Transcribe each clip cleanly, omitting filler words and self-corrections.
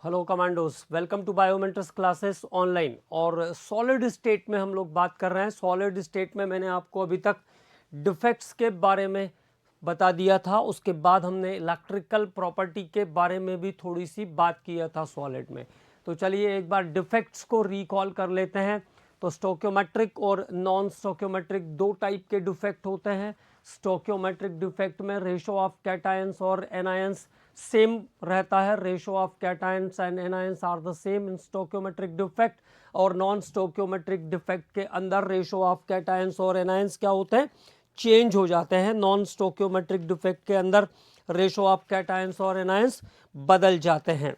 Hello commandos, welcome to biometrics classes online. और solid state में हम लोग बात कर रहे हैं। सॉलिड स्टेट में मैंने आपको अभी तक डिफेक्ट्स के बारे में बता दिया था, उसके बाद हमने इलेक्ट्रिकल प्रॉपर्टी के बारे में भी थोड़ी सी बात किया था सॉलिड में। तो चलिए एक बार डिफेक्ट्स को रिकॉल कर लेते हैं। तो स्टोक्योमेट्रिक और नॉन स्टोक्योमेट्रिक दो टाइप के डिफेक्ट होते हैं। स्टोक्योमेट्रिक डिफेक्ट में रेशो ऑफ कैटायंस और एनायंस सेम रहता है। Ratio of cations and anions are the same in stoichiometric defect. और नॉन स्टोक्योमेट्रिक डिफेक्ट के अंदर रेशो ऑफ कैटायंस और एनायंस क्या होते हैं, चेंज हो जाते हैं। नॉन स्टोक्योमेट्रिक डिफेक्ट के अंदर रेशो ऑफ कैटायंस और एनायंस बदल जाते हैं।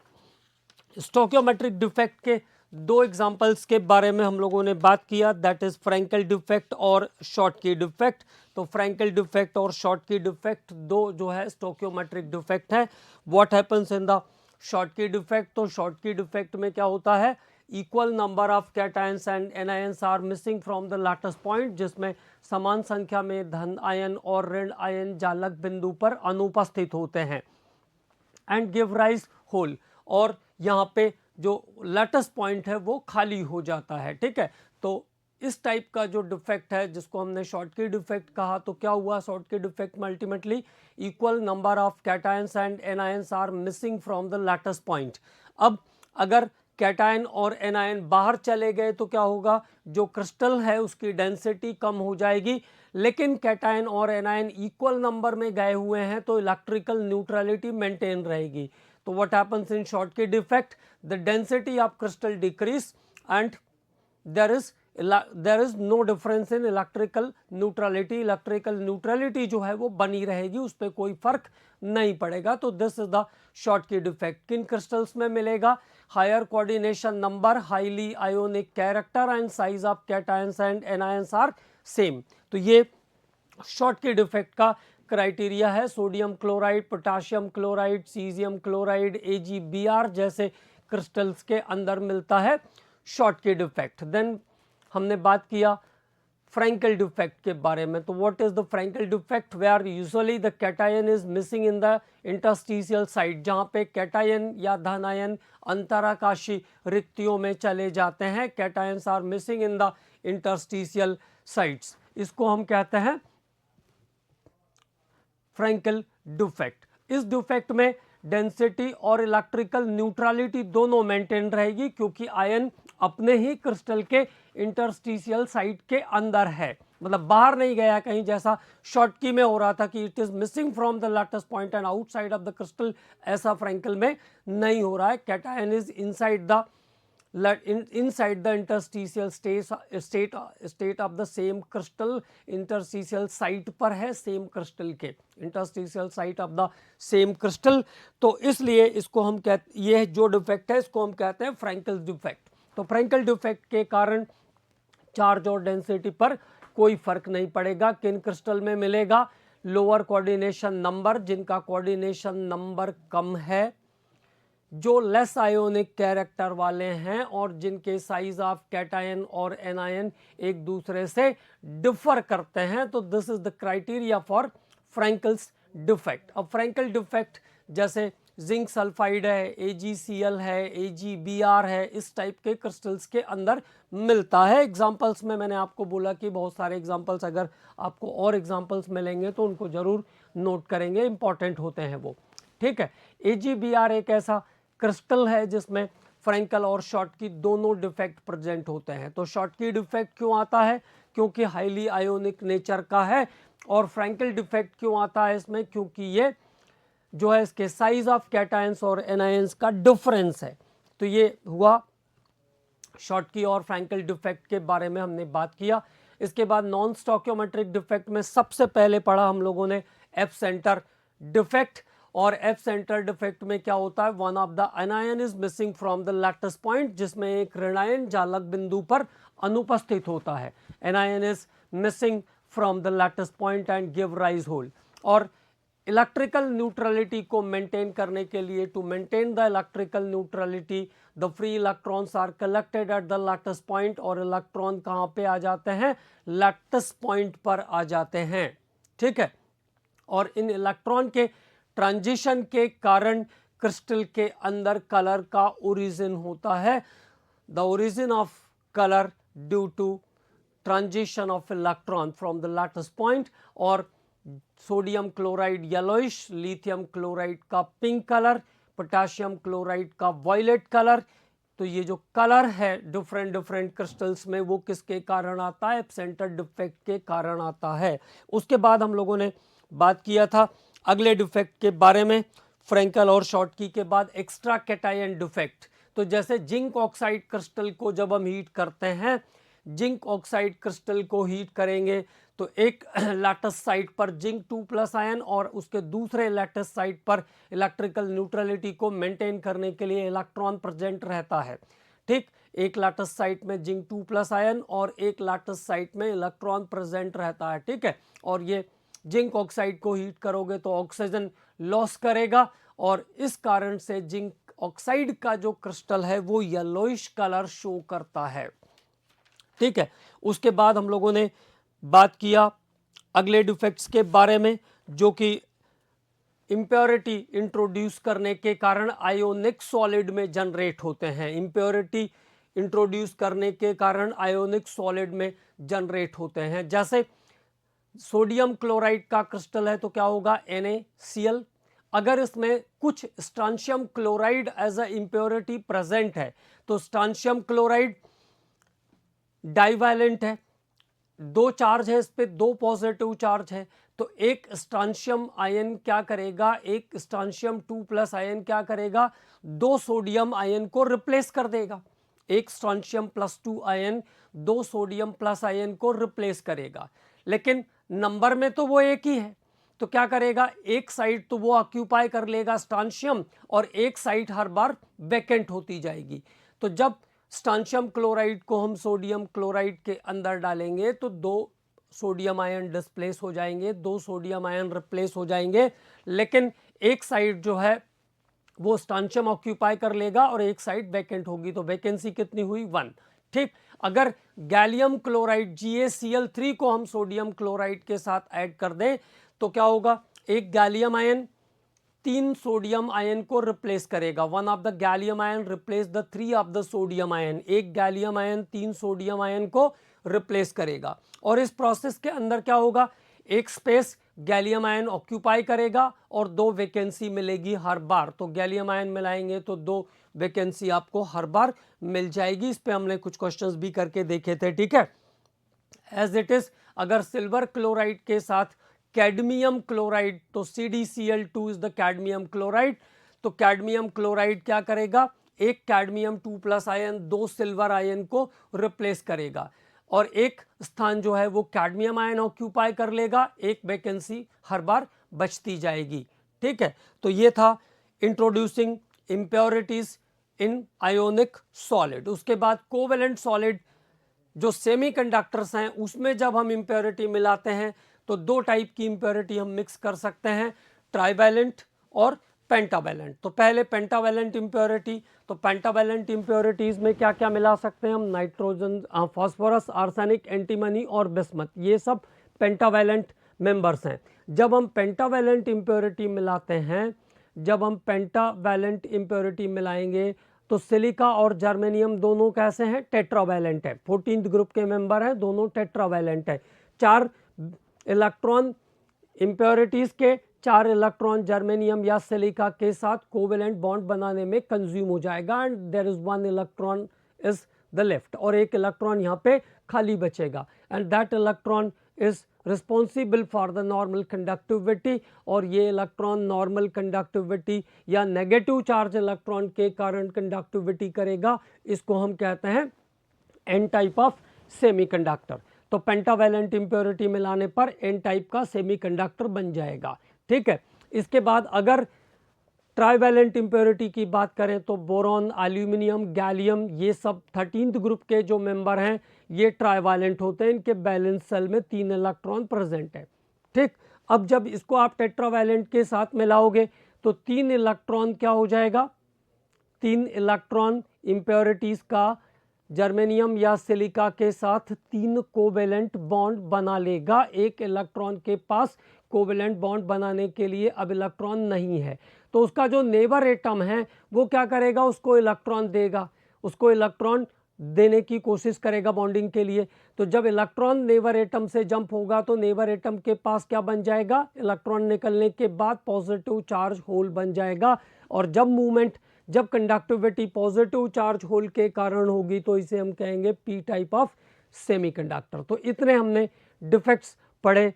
स्टोक्योमेट्रिक डिफेक्ट के दो एग्जांपल्स के बारे में हम लोगों ने बात किया, दैट इज फ्रैंकल डिफेक्ट और शॉटकी डिफेक्ट। तो फ्रैंकल डिफेक्ट और शॉटकी डिफेक्ट दो जो है स्टोक्योमेट्रिक डिफेक्ट है। What happens in the Schottky defect? तो शॉटकी डिफेक्ट में क्या होता है, equal number of cations and anions are missing from the lattice point, जिसमें समान संख्या में धन आयन और ऋण आयन जालक बिंदु पर अनुपस्थित होते हैं। एंड गिव राइज होल, और यहाँ पे जो लैटिस पॉइंट है वो खाली हो जाता है। ठीक है, तो इस टाइप का जो डिफेक्ट है जिसको हमने शॉटकी डिफेक्ट कहा, तो क्या हुआ शॉटकी डिफेक्ट में ultimately equal number of cations and anions are missing from the lattice point. अब अगर कैटायन और एनायन बाहर चले गए तो क्या होगा, जो क्रिस्टल है उसकी डेंसिटी कम हो जाएगी। लेकिन कैटायन और एनायन इक्वल नंबर में गए हुए हैं तो इलेक्ट्रिकल न्यूट्रलिटी मेंटेन रहेगी। तो what happens in Schottky defect, the density of crystal decrease and there is no difference in electrical neutrality. Electrical neutrality जो है वो बनी रहेगी, उस पर कोई फर्क नहीं पड़ेगा। तो this is the Schottky defect. किन क्रिस्टल्स में मिलेगा? Higher coordination number, highly ionic character and size of cations and anions are same. तो ये शॉटकी डिफेक्ट का क्राइटेरिया है। Sodium chloride, potassium chloride, caesium chloride, AgBr जैसे क्रिस्टल्स के अंदर मिलता है शॉटकी डिफेक्ट। देन हमने बात किया फ्रैंकल डिफेक्ट के बारे में। तो what is the Frenkel defect? Where usually the cation is missing in the interstitial site, जहाँ पे कैटायन या धनायन अंतराकाशी रिक्तियों में चले जाते हैं। Cations are missing in the interstitial sites, इसको हम कहते हैं फ्रैंकल डिफेक्ट। इस डिफेक्ट में डेंसिटी और इलेक्ट्रिकल न्यूट्रलिटी दोनों मेंटेन रहेगी, क्योंकि आयन अपने ही क्रिस्टल के इंटरस्टिशियल साइट के अंदर है, मतलब बाहर नहीं गया कहीं, जैसा शॉटकी में हो रहा था कि it is missing from the lattice point and outside of the crystal. ऐसा फ्रैंकल में नहीं हो रहा है। Cation is inside the inside the interstitial state of the same crystal। interstitial site पर है सेम क्रिस्टल के, interstitial site of the same crystal। तो इसलिए इसको हम कहते, ये जो डिफेक्ट है इसको हम कहते हैं फ्रैंकल डिफेक्ट। तो फ्रैंकल डिफेक्ट के कारण चार्ज और डेंसिटी पर कोई फर्क नहीं पड़ेगा। किन क्रिस्टल में मिलेगा? लोअर कोऑर्डिनेशन नंबर, जिनका कोऑर्डिनेशन नंबर कम है, जो लेस आयोनिक कैरेक्टर वाले हैं, और जिनके साइज ऑफ कैटायन और एनायन एक दूसरे से डिफर करते हैं। तो this is the criteria for Frenkel's defect. अब फ्रैंकल डिफेक्ट जैसे जिंक सल्फाइड है, AgCl है, AgBr है, इस टाइप के क्रिस्टल्स के अंदर मिलता है। एग्जांपल्स में मैंने आपको बोला कि बहुत सारे एग्जांपल्स, अगर आपको और एग्जांपल्स मिलेंगे तो उनको जरूर नोट करेंगे, इंपॉर्टेंट होते हैं वो। ठीक है, AgBr एक ऐसा क्रिस्टल है जिसमें फ्रैंकल और शॉटकी दोनों डिफेक्ट प्रेजेंट होते हैं। तो शॉटकी डिफेक्ट क्यों आता है? क्योंकि हाईली आयोनिक नेचर का है। और फ्रैंकल डिफेक्ट क्यों आता है इसमें? क्योंकि ये जो है इसके साइज ऑफ कैटायंस और एनायंस का डिफरेंस है। तो ये हुआ शॉटकी और फ्रैंकल डिफेक्ट के बारे में हमने बात किया। इसके बाद नॉन स्टोक्योमेट्रिक डिफेक्ट में सबसे पहले पढ़ा हम लोगों ने एफ सेंटर डिफेक्ट। और एफ सेंटर डिफेक्ट में क्या होता है? One of the anion is missing from the lattice point, जिसमें एक ऋणायन जालक बिंदु पर अनुपस्थित होता है। Anion is missing from the lattice point and give rise hole. और इलेक्ट्रिकल न्यूट्रलिटी को मेंटेन करने के लिए, to maintain the electrical neutrality, the free electrons are collected at the lattice point. और इलेक्ट्रॉन कहाँ पे आ जाते हैं? लैटिस पॉइंट पर आ जाते हैं। ठीक है, और इन इलेक्ट्रॉन के ट्रांजिशन के कारण क्रिस्टल के अंदर कलर का ओरिजिन होता है, the origin of colour due to transition of electron from the lattice point. और sodium chloride yellowish, lithium chloride का पिंक कलर, पोटेशियम क्लोराइड का वॉयलेट कलर। तो ये जो कलर है डिफरेंट डिफरेंट क्रिस्टल्स में, वो किसके कारण आता है? एब्सेंटर डिफेक्ट के कारण आता है। उसके बाद हम लोगों ने बात किया था अगले डिफेक्ट के बारे में, फ्रैंकल और शॉर्टकी के बाद एक्स्ट्रा कैटायन डिफेक्ट। तो जैसे जिंक ऑक्साइड क्रिस्टल को जब हम हीट करते हैं, जिंक ऑक्साइड क्रिस्टल को हीट करेंगे तो एक लैटिस साइड पर जिंक 2+ आयन और उसके दूसरे लैटिस साइड पर इलेक्ट्रिकल न्यूट्रलिटी को मेंटेन करने के लिए इलेक्ट्रॉन प्रेजेंट रहता है। ठीक, एक लैटिस साइड में जिंक 2+ आयन और एक लैटिस साइड में इलेक्ट्रॉन प्रेजेंट रहता है। ठीक है, और ये जिंक ऑक्साइड को हीट करोगे तो ऑक्सीजन लॉस करेगा और इस कारण से जिंक ऑक्साइड का जो क्रिस्टल है वो येलोइश कलर शो करता है। ठीक है, उसके बाद हम लोगों ने बात किया अगले डिफेक्ट्स के बारे में, जो कि इम्प्योरिटी इंट्रोड्यूस करने के कारण आयोनिक सॉलिड में जनरेट होते हैं। इम्प्योरिटी इंट्रोड्यूस करने के कारण आयोनिक सॉलिड में जनरेट होते हैं। जैसे सोडियम क्लोराइड का क्रिस्टल है तो क्या होगा? NaCl। अगर इसमें कुछ strontium chloride as a impurity present है तो स्ट्रांशियम क्लोराइड डाइवैलेंट है, 2 चार्ज है इस पे, 2 पॉजिटिव चार्ज है, तो एक स्ट्रांशियम आयन क्या करेगा? एक स्ट्रांशियम 2+ आयन क्या करेगा? 2 सोडियम आयन को रिप्लेस कर देगा। एक स्ट्रांशियम +2 आयन 2 सोडियम प्लस आयन को रिप्लेस करेगा, लेकिन नंबर में तो वो एक ही है। तो क्या करेगा? एक साइड तो वो ऑक्यूपाई कर लेगा स्ट्रांशियम और एक साइड हर बार वैकेंट होती जाएगी। तो जब स्ट्रांशियम क्लोराइड को हम सोडियम क्लोराइड के अंदर डालेंगे तो 2 सोडियम आयन डिस्प्लेस हो जाएंगे, 2 सोडियम आयन रिप्लेस हो जाएंगे, लेकिन एक साइड जो है वो स्ट्रांशियम ऑक्यूपाई कर लेगा और एक साइड वैकेंट होगी। तो वैकेंसी कितनी हुई? 1। ठीक, अगर गैलियम क्लोराइड GaCl3 को हम सोडियम क्लोराइड के साथ ऐड कर दें तो क्या होगा? एक गैलियम आयन 3 सोडियम आयन को रिप्लेस करेगा। 1 of the gallium ion replace the 3 of the sodium ion. एक गैलियम आयन 3 सोडियम आयन को रिप्लेस करेगा और इस प्रोसेस के अंदर क्या होगा? एक स्पेस गैलियम आयन ऑक्यूपाई करेगा और 2 वैकेंसी मिलेगी हर बार। तो गैलियम आयन मिलाएंगे तो 2 वैकेंसी आपको हर बार मिल जाएगी। इस पे हमने कुछ क्वेश्चंस भी करके देखे थे। ठीक है, एज इट इज अगर सिल्वर क्लोराइड के साथ कैडमियम क्लोराइड, तो CdCl2 is the cadmium chloride. तो कैडमियम क्लोराइड क्या करेगा? एक कैडमियम 2+ आयन 2 सिल्वर आयन को रिप्लेस करेगा और एक स्थान जो है वो कैडमियम आयन ऑक्यूपाई कर लेगा, एक वैकेंसी हर बार बचती जाएगी। ठीक है, तो ये था इंट्रोड्यूसिंग इम्प्योरिटीज इन आयोनिक सॉलिड। उसके बाद कोवेलेंट सॉलिड जो सेमीकंडक्टर्स हैं उसमें जब हम इम्प्योरिटी मिलाते हैं तो 2 टाइप की इम्प्योरिटी हम मिक्स कर सकते हैं, ट्राइवैलेंट और पेंटावैलेंट। तो पहले पेंटावैलेंट इम्प्योरिटी, तो पेंटावैलेंट इम्प्योरिटीज में क्या क्या मिला सकते हैं हम? नाइट्रोजन, फास्फोरस, आर्सेनिक, एंटीमनी और बिस्मथ, ये सब पेंटावैलेंट मेंबर्स हैं। जब हम पेंटावैलेंट इम्प्योरिटी मिलाते हैं, जब हम पेंटावैलेंट इम्प्योरिटी मिलाएंगे तो सिलिका और जर्मेनियम दोनों कैसे हैं? टेट्रावैलेंट है। 14th ग्रुप के मेंबर हैं, दोनों टेट्रावैलेंट है। 4 इलेक्ट्रॉन इम्प्योरिटीज के 4 इलेक्ट्रॉन जर्मेनियम या सिलिका के साथ कोवेलेंट बॉन्ड बनाने में कंज्यूम हो जाएगा and there is 1 electron is the left, और एक इलेक्ट्रॉन यहाँ पे खाली बचेगा and that electron is responsible for the normal conductivity. और ये इलेक्ट्रॉन नॉर्मल कंडक्टिविटी या नेगेटिव चार्ज इलेक्ट्रॉन के कारण कंडक्टिविटी करेगा। इसको हम कहते हैं एन टाइप ऑफ सेमीकंडक्टर। तो पेंटावैलेंट इम्प्योरिटी मिलाने पर एन टाइप का सेमीकंडक्टर बन जाएगा। ठीक है, इसके बाद अगर ट्राइवैलेंट इम्प्योरिटी की बात करें तो बोरॉन, एल्यूमिनियम, गैलियम, ये सब 13th ग्रुप के जो मेंबर हैं ये ट्राइवैलेंट होते हैं, इनके बैलेंस सेल में 3 इलेक्ट्रॉन प्रेजेंट है। ठीक, अब जब इसको आप टेट्रावैलेंट के साथ मिलाओगे तो 3 इलेक्ट्रॉन क्या हो जाएगा? 3 इलेक्ट्रॉन इम्प्योरिटीज का जर्मेनियम या सिलिका के साथ 3 कोवेलेंट बॉन्ड बना लेगा। एक इलेक्ट्रॉन के पास कोवेलेंट बॉन्ड बनाने के लिए अब इलेक्ट्रॉन नहीं है, तो उसका जो नेबर एटम है वो क्या करेगा, उसको इलेक्ट्रॉन देगा, उसको इलेक्ट्रॉन देने की कोशिश करेगा बॉन्डिंग के लिए। तो जब इलेक्ट्रॉन नेबर एटम से जंप होगा तो नेबर एटम के पास क्या बन जाएगा, इलेक्ट्रॉन निकलने के बाद पॉजिटिव चार्ज होल बन जाएगा। और जब मूवमेंट, जब कंडक्टिविटी पॉजिटिव चार्ज होल के कारण होगी तो इसे हम कहेंगे पी टाइप ऑफ सेमीकंडक्टर। तो इतने हमने डिफेक्ट्स पढ़े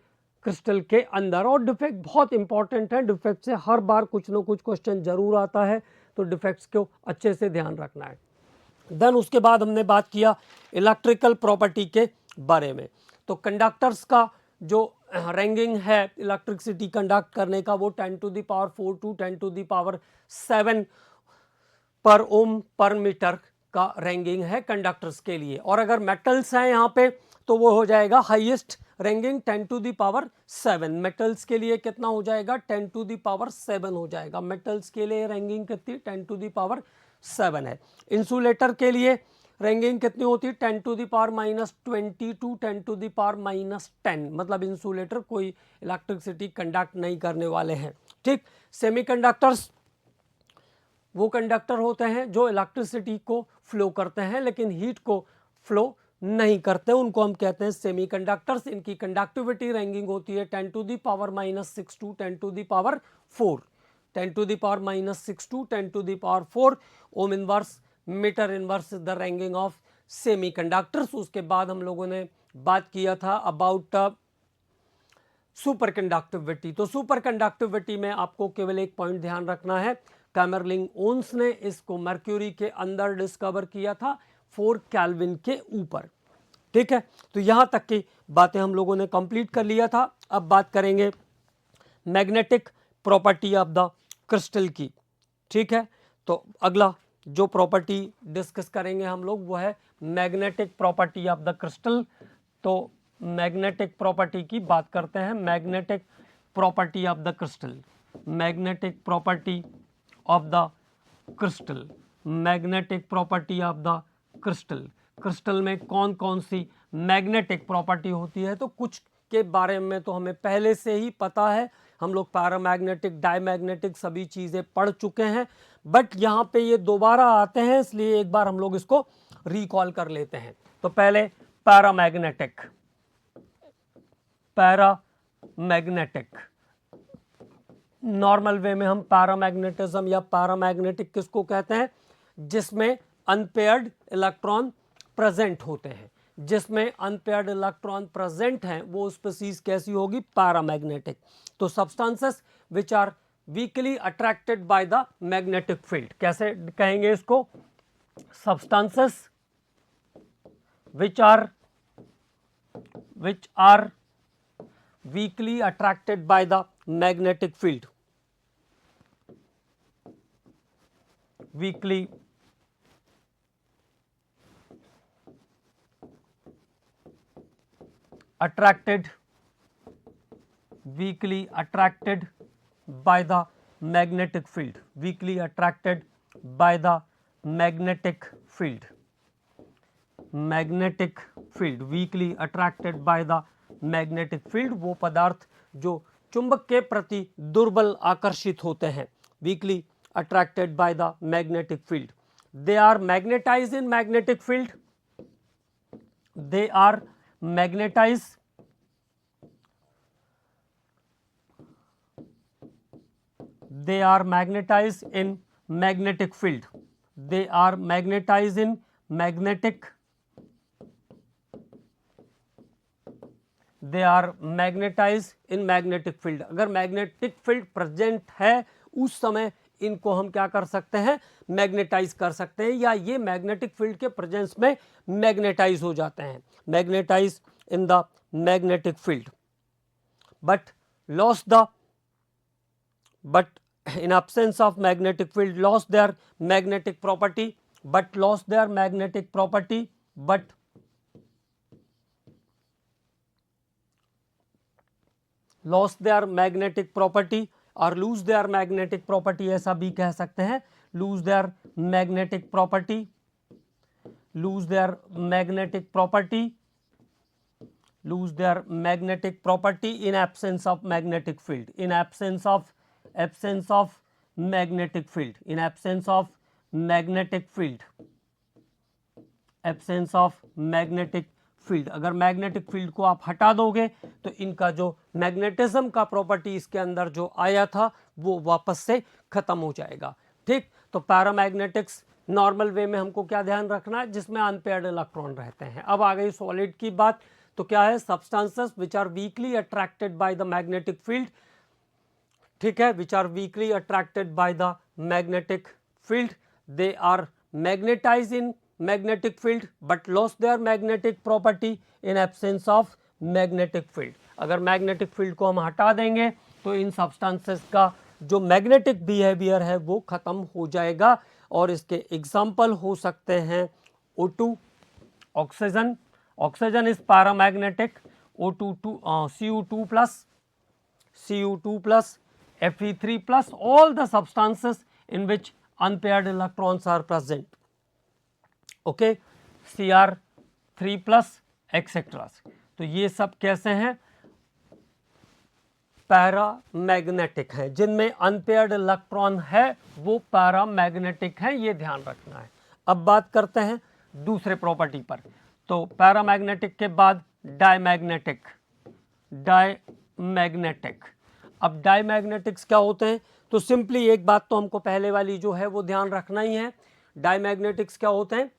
क्रिस्टल के अंदर, और डिफेक्ट बहुत इंपॉर्टेंट है, डिफेक्ट से हर बार कुछ ना कुछ क्वेश्चन जरूर आता है, तो डिफेक्ट्स को अच्छे से ध्यान रखना है। देन उसके बाद हमने बात किया इलेक्ट्रिकल प्रॉपर्टी के बारे में। तो कंडक्टर्स का जो रैंकिंग है इलेक्ट्रिसिटी कंडक्ट करने का वो 10 to the power 4 to 10 to the power 7 पर ओम पर मीटर का रैंकिंग है कंडक्टर्स के लिए। और अगर मेटल्स हैं यहाँ पे तो वो हो जाएगा highest ranking 10 to the power 7। Metals के लिए कितना हो जाएगा, 10 टू द पावर 7 हो जाएगा। मेटल्स के लिए रैंकिंग कितनी, 10 टू द पावर 7 है। इंसुलेटर के लिए रैंकिंग कितनी होती है, 10 to the power -20 to 10 to the power -10। मतलब इंसुलेटर कोई इलेक्ट्रिसिटी कंडक्ट नहीं करने वाले हैं, ठीक। सेमीकंडक्टर्स वो कंडक्टर होते हैं जो इलेक्ट्रिसिटी को फ्लो करते हैं लेकिन हीट को फ्लो नहीं करते, उनको हम कहते हैं सेमीकंडक्टर्स। इनकी कंडक्टिविटी रैंकिंग होती है 10 to the power -6 to 10 to the power 4। 10 to the power -6 to 10 to the power 4 ohm inverse metre inverse is the ranking of semiconductors. उसके बाद हम लोगों ने बात किया था अबाउट सुपर कंडक्टिविटी। तो सुपर कंडक्टिविटी में आपको केवल एक पॉइंट ध्यान रखना है, कैमरलिंग ओन्स ने इसको मर्क्यूरी के अंदर डिस्कवर किया था 4 केल्विन के ऊपर, ठीक है। तो यहां तक की बातें हम लोगों ने कंप्लीट कर लिया था। अब बात करेंगे magnetic property of the crystal की, ठीक है। तो अगला जो प्रॉपर्टी डिस्कस करेंगे हम लोग वो है magnetic property of the crystal. तो मैग्नेटिक प्रॉपर्टी की बात करते हैं, magnetic property of the crystal, magnetic property of the crystal, magnetic property of the crystal. Crystal में कौन कौन सी मैग्नेटिक प्रॉपर्टी होती है, तो कुछ के बारे में तो हमें पहले से ही पता है, हम लोग पैरामैग्नेटिक डायमैग्नेटिक सभी चीज़ें पढ़ चुके हैं, बट यहाँ पे ये दोबारा आते हैं इसलिए एक बार हम लोग इसको रिकॉल कर लेते हैं। तो पहले पैरामैग्नेटिक, पैरामैग्नेटिक नॉर्मल वे में हम पैरामैग्नेटिज्म या पैरामैग्नेटिक किसको कहते हैं, जिसमें अनपेयर्ड इलेक्ट्रॉन प्रेजेंट होते हैं। जिसमें अनपेयर्ड इलेक्ट्रॉन प्रेजेंट हैं वो स्पीसीज कैसी होगी, पैरामैग्नेटिक। तो substances which are weakly attracted by the magnetic field, कैसे कहेंगे इसको, substances which are weakly attracted by the magnetic field, weakly attracted by the magnetic field, weakly attracted by the magnetic field, magnetic field, weakly attracted by the magnetic field, वो पदार्थ जो चुंबक के प्रति दुर्बल आकर्षित होते हैं, weakly attracted by the magnetic field. They are magnetise in magnetic field, they are magnetise in magnetic field, they are magnetized in magnetic, they are magnetized in magnetic field। अगर मैग्नेटिक फील्ड प्रेजेंट है उस समय इनको हम क्या कर सकते हैं, मैग्नेटाइज कर सकते हैं, या ये मैग्नेटिक फील्ड के प्रेजेंस में मैग्नेटाइज हो जाते हैं, magnetise in the magnetic field, but loss the, but in absence of magnetic field lost their magnetic property, but lost their magnetic property, but lost their magnetic property or lose their magnetic property, ऐसा भी कह सकते हैं, lose their magnetic property, lose their magnetic property, lose their magnetic property in absence of magnetic field, in absence of magnetic field, in absence of magnetic field, absence of magnetic field, अगर magnetic field को आप हटा दोगे तो इनका जो magnetism का property इसके अंदर जो आया था वो वापस से खत्म हो जाएगा। ठीक, तो पैरामैग्नेटिक्स नॉर्मल वे में हमको क्या ध्यान रखना है, जिसमें अनपेयर्ड इलेक्ट्रॉन रहते हैं। अब आ गई सॉलिड की बात, तो क्या है, substances which are weakly attracted by the magnetic field, ठीक है, which are weakly attracted by the magnetic field, they are magnetise in magnetic field but lost their magnetic property in absence of magnetic field। अगर magnetic field को हम हटा देंगे तो इन substances का जो magnetic behavior है वो खत्म हो जाएगा, और इसके example हो सकते हैं O2, oxygen, oxygen is paramagnetic, O2 Cu2 plus, Cu2 plus, Fe3 plus, all the substances in which unpaired electrons are present, okay, Cr3 plus etcetera. तो ये सब कैसे हैं, पैरामैग्नेटिक हैं, जिनमें अनपेयर्ड इलेक्ट्रॉन है वो पैरामैग्नेटिक हैं, ये ध्यान रखना है। अब बात करते हैं दूसरे प्रॉपर्टी पर। तो पैरामैग्नेटिक के बाद डायमैग्नेटिक, डायमैग्नेटिक। अब डायमैग्नेटिक्स क्या होते हैं, तो सिंपली एक बात तो हमको पहले वाली जो है वो ध्यान रखना ही है। डायमैग्नेटिक्स क्या होते हैं,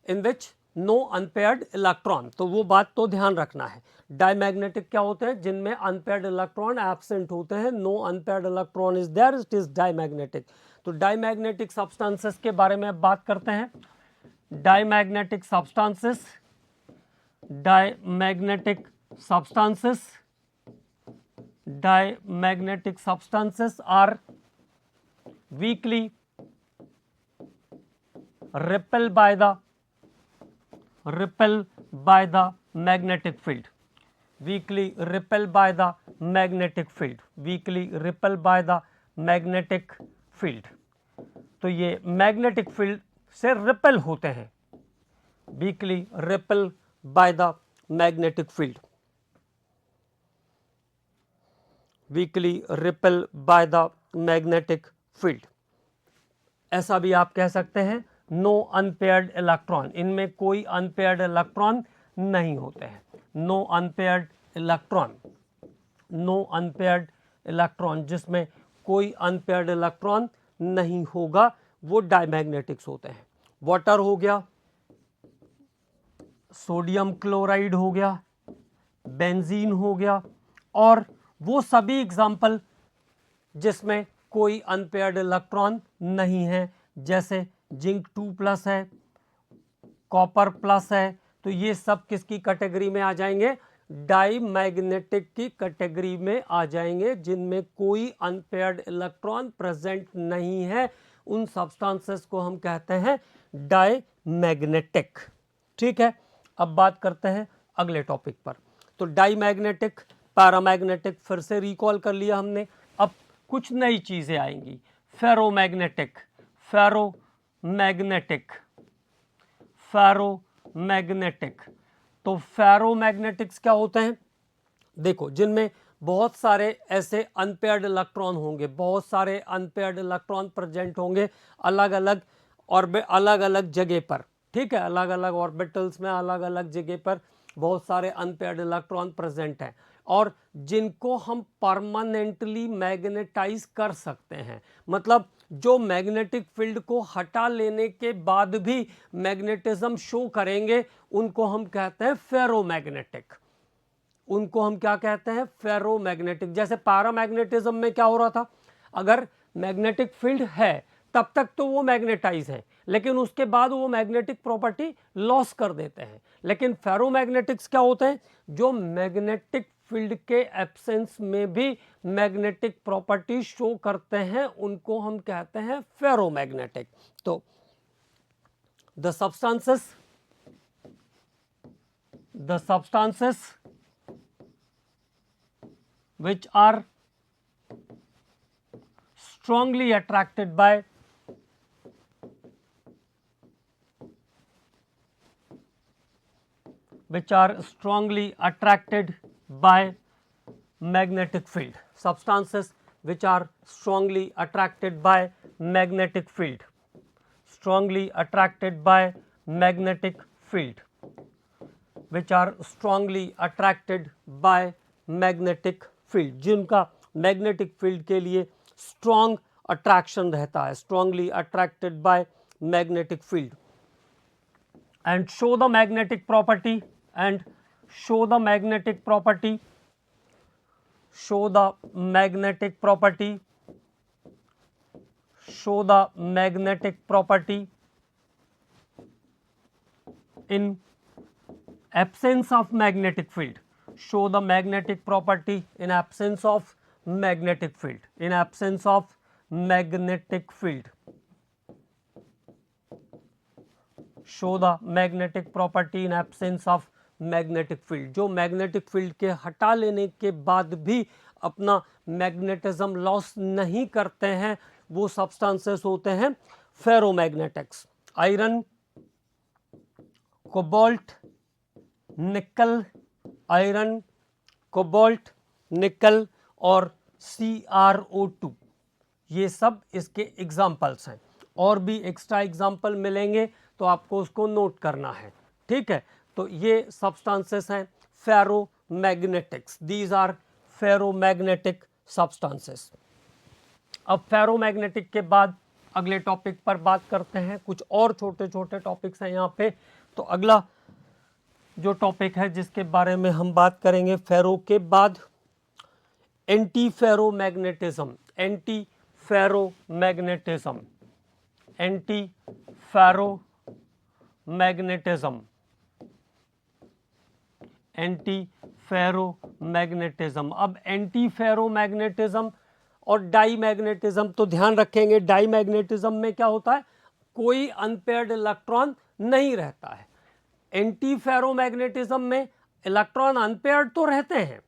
इन विच नो अनपेयर्ड इलेक्ट्रॉन, तो वो बात तो ध्यान रखना है। डायमैग्नेटिक क्या होते हैं, जिनमें अनपेयर्ड इलेक्ट्रॉन एब्सेंट होते हैं, no unpaired electron is there, it is diamagnetic. तो डायमैग्नेटिक सब्सटेंसेस के बारे में बात करते हैं। Diamagnetic substances, diamagnetic substances, diamagnetic substances are weakly repelled by the magnetic field, weakly repelled by the magnetic field, weakly repelled by the magnetic field। तो ये magnetic field से रिपेल होते हैं, weakly repelled by the magnetic field, weakly repelled by the magnetic field। ऐसा भी आप कह सकते हैं नो अनपेयर्ड इलेक्ट्रॉन, इनमें कोई अनपेयर्ड इलेक्ट्रॉन नहीं होते हैं, no unpaired electron, no unpaired electron, जिसमें कोई अनपेयर्ड इलेक्ट्रॉन नहीं होगा, वो डायमैग्नेटिक्स होते हैं। वाटर हो गया, सोडियम क्लोराइड हो गया, बेंजीन हो गया, और वो सभी एग्जाम्पल जिसमें कोई अनपेयर्ड इलेक्ट्रॉन नहीं है, जैसे जिंक 2 प्लस है, कॉपर प्लस है, तो ये सब किसकी कैटेगरी में आ जाएंगे, डायमैग्नेटिक की कैटेगरी में आ जाएंगे, जिनमें कोई अनपेयर्ड इलेक्ट्रॉन प्रेजेंट नहीं है, उन सब्सटेंसेस को हम कहते हैं डायमैग्नेटिक। ठीक है, अब बात करते हैं अगले टॉपिक पर। तो डायमैग्नेटिक, पैरामैग्नेटिक फिर से रिकॉल कर लिया हमने। अब कुछ नई चीजें आएंगी, फेरोमैग्नेटिक, फेरोमैग्नेटिक, फेरोमैग्नेटिक। तो फेरोमैग्नेटिक्स क्या होते हैं, देखो, जिनमें बहुत सारे ऐसे अनपेयर्ड इलेक्ट्रॉन होंगे, बहुत सारे अनपेयर्ड इलेक्ट्रॉन प्रेजेंट होंगे अलग अलग अलग अलग जगह पर। ठीक है, अलग अलग ऑर्बिटल्स में अलग अलग जगह पर बहुत सारे अनपेयर्ड इलेक्ट्रॉन प्रेजेंट हैं, और जिनको हम परमानेंटली मैग्नेटाइज कर सकते हैं, मतलब जो मैग्नेटिक फील्ड को हटा लेने के बाद भी मैग्नेटिज्म शो करेंगे, उनको हम कहते हैं फेरोमैग्नेटिक, उनको हम क्या कहते हैं, फेरोमैग्नेटिक। जैसे पैरामैग्नेटिज्म में क्या हो रहा था, अगर मैग्नेटिक फील्ड है तब तक तो वो मैग्नेटाइज है, लेकिन उसके बाद वो मैग्नेटिक प्रॉपर्टी लॉस कर देते हैं। लेकिन फेरोमैग्नेटिक्स क्या होते हैं, जो मैग्नेटिक फील्ड के एब्सेंस में भी मैग्नेटिक प्रॉपर्टी शो करते हैं, उनको हम कहते हैं फेरोमैग्नेटिक। तो the substances which are strongly attracted by magnetic field, substances which are strongly attracted by magnetic field, strongly attracted by magnetic field, which are strongly attracted by magnetic field, जिनका magnetic field के लिए strong attraction रहता है, strongly attracted by magnetic field, and show the magnetic property, and show the magnetic property, show the magnetic property, show the magnetic property in absence of magnetic field, show the magnetic property in absence of magnetic field, in absence of magnetic field, show the magnetic property in absence of magnetic field, जो magnetic field के हटा लेने के बाद भी अपना magnetism loss नहीं करते हैं, वो सब्सटेंसेस होते हैं फेरोमैग्नेटिक्स, आयरन, कोबाल्ट, निकल, आयरन, कोबाल्ट, निकल और CrO2, ये सब इसके एग्जाम्पल्स हैं। और भी एक्स्ट्रा एग्जाम्पल मिलेंगे तो आपको उसको नोट करना है, ठीक है। तो ये सब्सटेंसेस हैं फेरोमैग्नेटिक्स, दीज आर फेरोमैग्नेटिक सब्सटेंसेस। अब फेरोमैग्नेटिक के बाद अगले टॉपिक पर बात करते हैं, कुछ और छोटे छोटे टॉपिक्स हैं यहाँ पे। तो अगला जो टॉपिक है जिसके बारे में हम बात करेंगे फेरो के बाद, anti ferromagnetism, anti ferromagnetism, anti ferromagnetism, anti ferromagnetism. अब एंटी फेरोमैग्नेटिज्म और डाईमैग्नेटिज्म तो ध्यान रखेंगे, डाईमैग्नेटिज्म में क्या होता है, कोई अनपेयर्ड इलेक्ट्रॉन नहीं रहता है। एंटी फेरोमैग्नेटिज्म में इलेक्ट्रॉन अनपेयर्ड तो रहते हैं,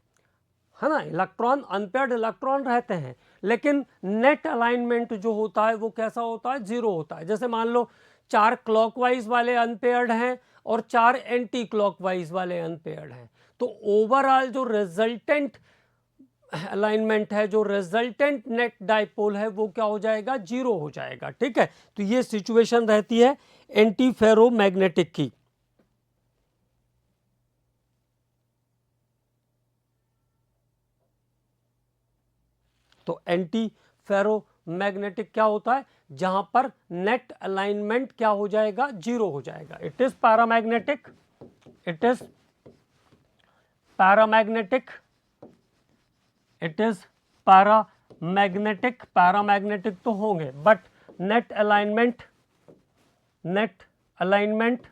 है ना, इलेक्ट्रॉन अनपेयर्ड इलेक्ट्रॉन रहते हैं, लेकिन नेट अलाइनमेंट जो होता है वो कैसा होता है, जीरो होता है। जैसे मान लो 4 क्लॉकवाइज वाले अनपेयर्ड हैं और 4 एंटी क्लॉकवाइज वाले अनपेयर्ड हैं, तो ओवरऑल जो रिजल्टेंट अलाइनमेंट है, जो रिजल्टेंट नेट डाइपोल है, वो क्या हो जाएगा, जीरो हो जाएगा, ठीक है। तो ये सिचुएशन रहती है एंटी फेरोमैग्नेटिक की। तो एंटी फेरोमैग्नेटिक क्या होता है, जहां पर नेट अलाइनमेंट क्या हो जाएगा, जीरो हो जाएगा। It is paramagnetic, it is paramagnetic, it is paramagnetic, paramagnetic तो होंगे, but net alignment, net alignment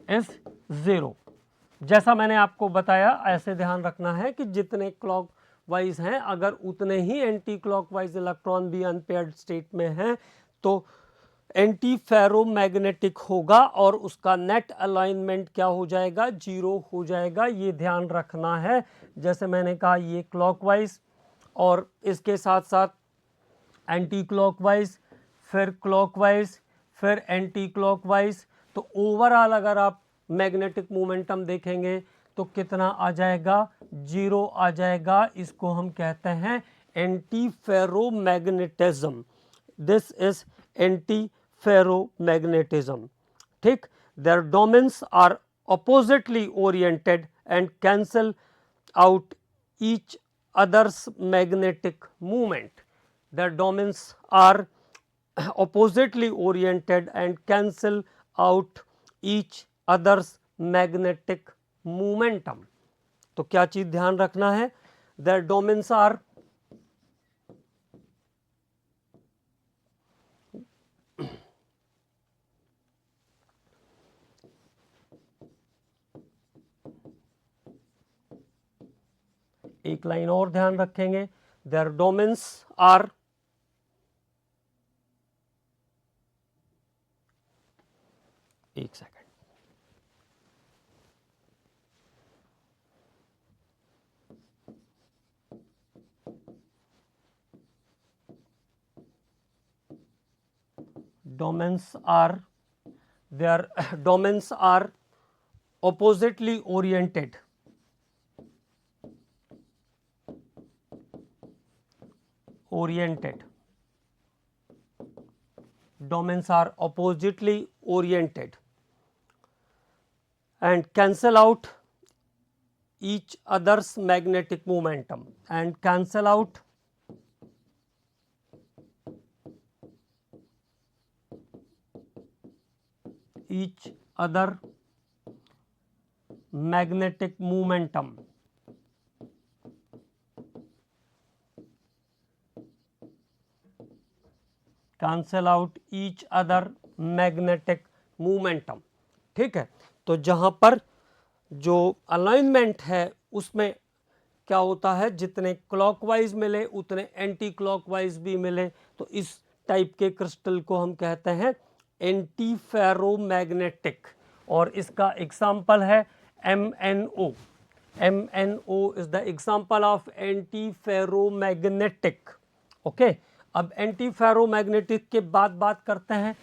is zero. जैसा मैंने आपको बताया, ऐसे ध्यान रखना है कि जितने क्लॉक वाइज हैं, अगर उतने ही एंटी क्लॉकवाइज इलेक्ट्रॉन भी अनपेयर्ड स्टेट में हैं, तो एंटी फेरोमैग्नेटिक होगा और उसका नेट अलाइनमेंट क्या हो जाएगा, जीरो हो जाएगा। ये ध्यान रखना है। जैसे मैंने कहा, ये क्लॉकवाइज और इसके साथ साथ एंटी क्लॉकवाइज, फिर क्लॉकवाइज, फिर एंटी क्लॉकवाइज। तो ओवरऑल अगर आप मैग्नेटिक मोमेंटम देखेंगे तो कितना आ जाएगा, जीरो आ जाएगा। इसको हम कहते हैं anti ferromagnetism. This is anti ferromagnetism, ठीक। Their domains are oppositely oriented and cancel out each others magnetic movement. Their domains are oppositely oriented and cancel out each other's magnetic momentum. तो क्या चीज ध्यान रखना है, their domains are एक line और ध्यान रखेंगे, their domains are एक second, domains are, their domains are oppositely oriented, domains are oppositely oriented and cancel out each other's magnetic momentum, and cancel out each other magnetic momentum. Cancel out each other magnetic momentum. ठीक है, तो जहां पर जो alignment है उसमें क्या होता है, जितने क्लॉकवाइज मिले उतने एंटी क्लॉकवाइज भी मिले, तो इस टाइप के क्रिस्टल को हम कहते हैं एंटी फेरोमैग्नेटिक, और इसका एग्जाम्पल है MnO। MnO is the example of anti ferromagnetic. Okay, अब एंटी फेरोमैग्नेटिक के बाद बात करते हैं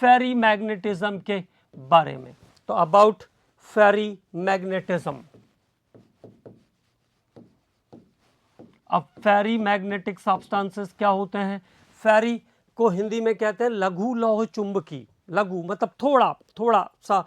फेरी मैग्नेटिज्म के बारे में। तो अबाउट फेरी मैग्नेटिज्म, अब फेरी मैग्नेटिक सब्सटेंसेस क्या होते हैं? फेरी को हिंदी में कहते हैं लघु लौह चुंबकी। लघु मतलब थोड़ा थोड़ा सा,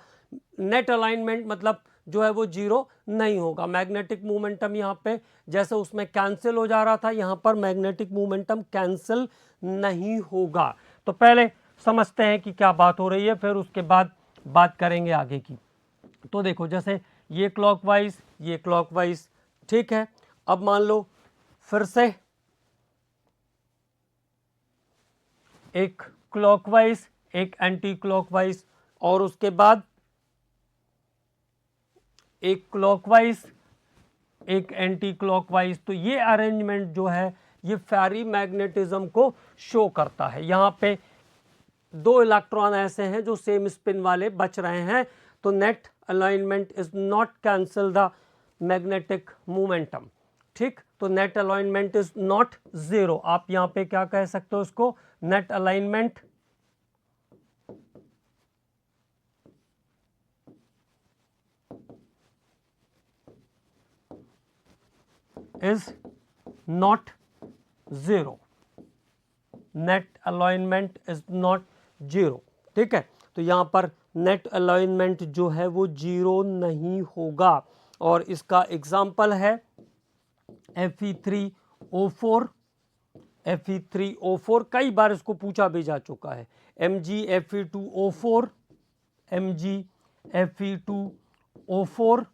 नेट अलाइनमेंट मतलब जो है वो जीरो नहीं होगा। मैग्नेटिक मोमेंटम यहाँ पे जैसे उसमें कैंसिल हो जा रहा था, यहाँ पर मैग्नेटिक मोमेंटम कैंसिल नहीं होगा। तो पहले समझते हैं कि क्या बात हो रही है, फिर उसके बाद बात करेंगे आगे की। तो देखो, जैसे ये क्लॉकवाइज, ये क्लॉकवाइज, ठीक है। अब मान लो फिर से एक क्लॉकवाइज, एक एंटी क्लॉकवाइज, और उसके बाद एक क्लॉकवाइज, एक एंटी क्लॉकवाइज। तो ये अरेंजमेंट जो है ये फेरी मैग्नेटिज्म को शो करता है। यहाँ पे दो इलेक्ट्रॉन ऐसे हैं जो सेम स्पिन वाले बच रहे हैं, तो net alignment is not cancel the magnetic momentum. ठीक, तो net alignment is not zero. आप यहाँ पे क्या कह सकते हो इसको? Net alignment is not zero. Net alignment is not zero. ठीक है, तो यहां पर नेट अलाइनमेंट जो है वो जीरो नहीं होगा, और इसका एग्जाम्पल है Fe3O4। Fe3O4 कई बार इसको पूछा भी जा चुका है। MgFe2O4, MgFe2O4,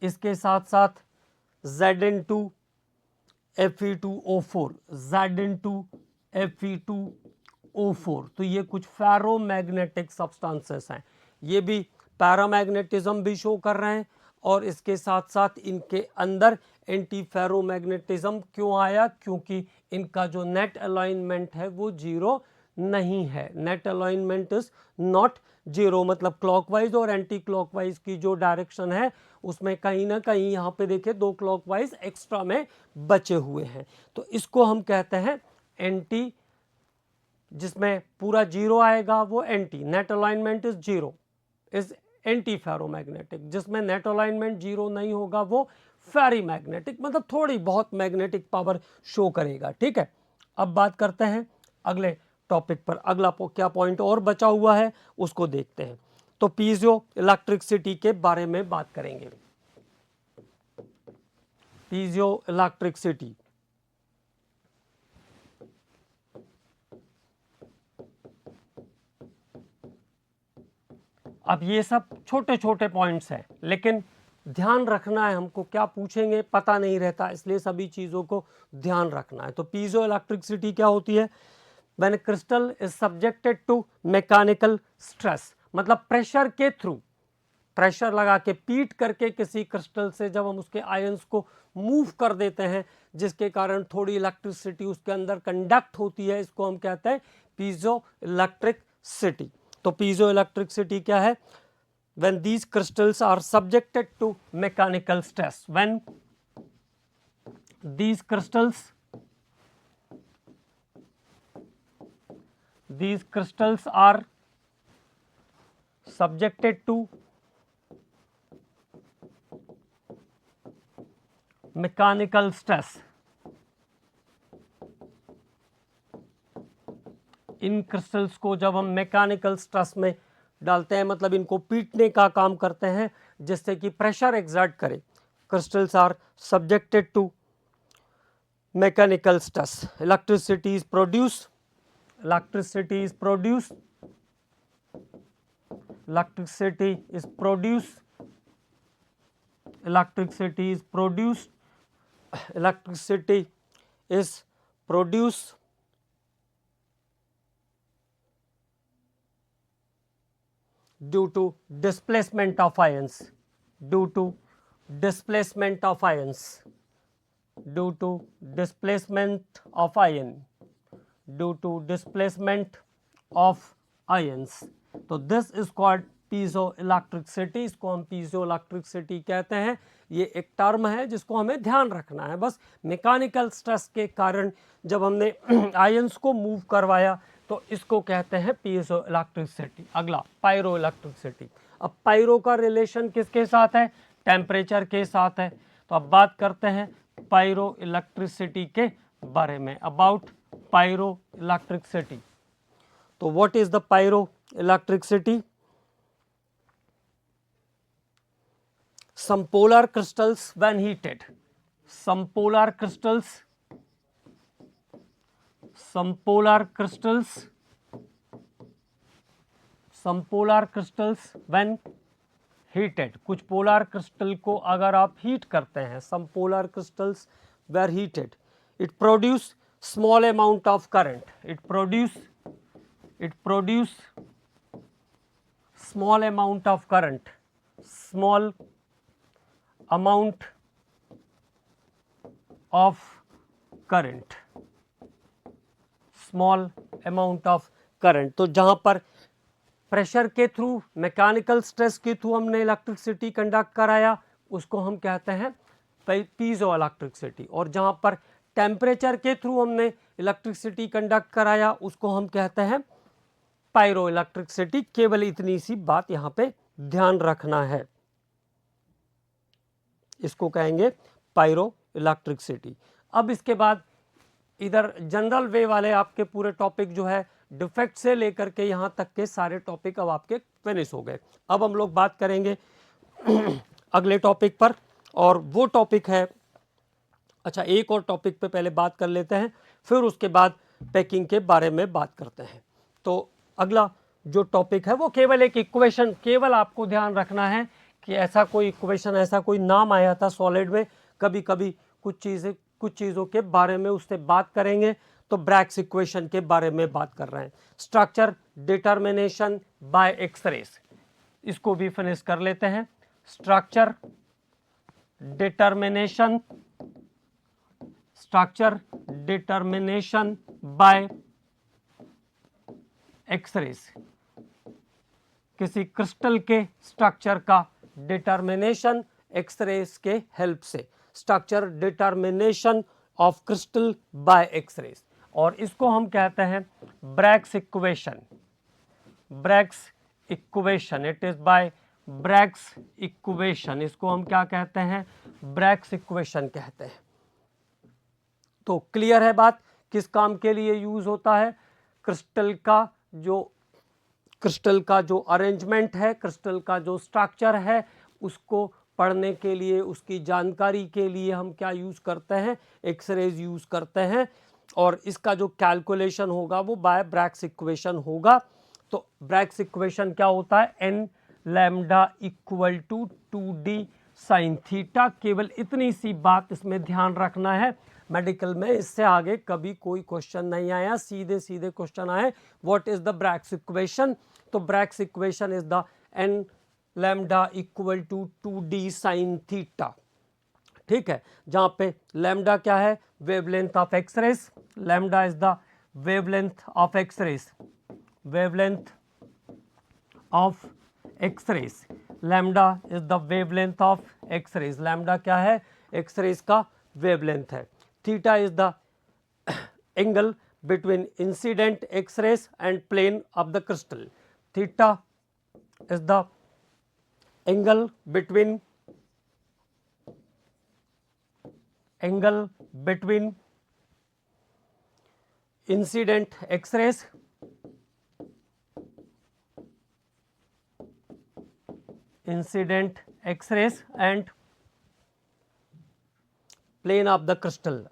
इसके साथ साथ Zn2Fe2O4, Zn2Fe2O4। तो ये कुछ फेरोमैग्नेटिक सब्सटेंसेस हैं, ये भी पैरामैग्नेटिज्म भी शो कर रहे हैं, और इसके साथ साथ इनके अंदर एंटी फेरोमैग्नेटिज्म क्यों आया? क्योंकि इनका जो नेट अलाइनमेंट है वो जीरो नहीं है। Net alignment is not zero, मतलब क्लॉकवाइज और एंटी क्लॉकवाइज की जो डायरेक्शन है उसमें कहीं ना कहीं यहाँ पे देखिए दो क्लॉकवाइज एक्स्ट्रा में बचे हुए हैं। तो इसको हम कहते हैं एंटी, जिसमें पूरा जीरो आएगा वो anti. Net alignment is zero is anti ferromagnetic, जिसमें नेट अलाइनमेंट जीरो नहीं होगा वो फेरी मैग्नेटिक, मतलब थोड़ी बहुत मैग्नेटिक पावर शो करेगा। ठीक है, अब बात करते हैं अगले टॉपिक पर। अगला क्या पॉइंट और बचा हुआ है उसको देखते हैं। तो पीजो इलेक्ट्रिसिटी के बारे में बात करेंगे। पीजो इलेक्ट्रिसिटी, अब ये सब छोटे छोटे पॉइंट्स हैं, लेकिन ध्यान रखना है हमको, क्या पूछेंगे पता नहीं रहता, इसलिए सभी चीज़ों को ध्यान रखना है। तो पीजो इलेक्ट्रिसिटी क्या होती है? When crystal is subjected to mechanical stress, मतलब प्रेशर के थ्रू, प्रेशर लगा के पीट करके किसी क्रिस्टल से जब हम उसके आयंस को मूव कर देते हैं, जिसके कारण थोड़ी इलेक्ट्रिसिटी उसके अंदर कंडक्ट होती है, इसको हम कहते हैं पीजो इलेक्ट्रिसिटी। तो पीजो इलेक्ट्रिसिटी क्या है? when these crystals are subjected to mechanical stress, when these crystals are subjected to mechanical stress, in crystals को जब हम मैकेनिकल स्ट्रेस में डालते हैं, मतलब इनको पीटने का काम करते हैं जिससे कि प्रेशर एक्सर्ट करे, crystals are subjected to mechanical stress, electricity is produce, electricity is produced, electricity is produced, electricity is produced, electricity is produced due to displacement of ions, due to displacement of ions, due to displacement of ion, due to displacement of ions. तो this is called piezoelectricity, इसको हम piezoelectricity कहते हैं। ये एक term है जिसको हमें ध्यान रखना है। बस मैकेनिकल स्ट्रेस के कारण जब हमने आयंस को मूव करवाया तो इसको कहते हैं पीजोइलेक्ट्रिसिटी। अगला पायरोइलेक्ट्रिसिटी। अब पायरो का रिलेशन किसके साथ है? टेम्परेचर के साथ है। तो अब बात करते हैं पायरोइलेक्ट्रिसिटी के बारे में, अबाउट pyroelectricity. तो what is the pyroelectricity? Some polar crystals when heated, some polar crystals when heated, कुछ पोलर क्रिस्टल को अगर आप हीट करते हैं, some polar crystals were heated, it produce small amount of current, it produce small amount of current, small amount of current, small amount of current। तो जहां पर pressure के थ्रू, मैकेनिकल स्ट्रेस के थ्रू हमने electricity conduct कराया उसको हम कहते हैं पीजो इलेक्ट्रिसिटी, और जहां पर टेम्परेचर के थ्रू हमने इलेक्ट्रिसिटी कंडक्ट कराया उसको हम कहते हैं पायरो इलेक्ट्रिसिटी। केवल इतनी सी बात यहां पे ध्यान रखना है, इसको कहेंगे पायरो इलेक्ट्रिसिटी। अब इसके बाद इधर जनरल वे वाले आपके पूरे टॉपिक जो है डिफेक्ट से लेकर के यहां तक के सारे टॉपिक अब आपके फिनिश हो गए। अब हम लोग बात करेंगे अगले टॉपिक पर, और वो टॉपिक है, अच्छा एक और टॉपिक पे पहले बात कर लेते हैं, फिर उसके बाद पैकिंग के बारे में बात करते हैं। तो अगला जो टॉपिक है वो केवल एक इक्वेशन, केवल आपको ध्यान रखना है कि ऐसा कोई इक्वेशन, ऐसा कोई नाम आया था सॉलिड में, कभी कभी कुछ चीज़ों के बारे में उससे बात करेंगे। तो ब्रैग्स इक्वेशन के बारे में बात कर रहे हैं। स्ट्रक्चर डिटर्मिनेशन बाय एक्सरेज, इसको भी फिनिश कर लेते हैं। स्ट्रक्चर डिटर्मिनेशन बाय एक्सरेज, किसी क्रिस्टल के स्ट्रक्चर का डिटर्मिनेशन एक्सरेज के हेल्प से, structure determination of crystal by x-rays, और इसको हम कहते हैं Bragg's equation. It is by Bragg's equation, इसको हम क्या कहते हैं? ब्रैग्स इक्वेशन कहते हैं। तो क्लियर है बात किस काम के लिए यूज होता है? क्रिस्टल का जो अरेंजमेंट है, क्रिस्टल का जो स्ट्रक्चर है, उसको पढ़ने के लिए, उसकी जानकारी के लिए हम क्या यूज करते हैं? एक्सरेज यूज करते हैं, और इसका जो कैलकुलेशन होगा वो बाय ब्रैग्स इक्वेशन होगा। तो ब्रैग्स इक्वेशन क्या होता है? n lambda equal to 2d sine theta. केवल इतनी सी बात इसमें ध्यान रखना है, मेडिकल में इससे आगे कभी कोई क्वेश्चन नहीं आया, सीधे सीधे क्वेश्चन आए what is the Bragg's equation. तो Bragg's equation is the n lambda equal to 2d sine theta, ठीक है। जहां पे लैम्डा क्या है? Wavelength of x rays, lambda is the wavelength of x rays, wavelength of x rays, lambda is the wavelength of x rays, lambda क्या है? X rays का wavelength है। Theta is the angle between incident x rays and plane of the crystal, theta is the angle between angle between incident X-rays and plane of the crystal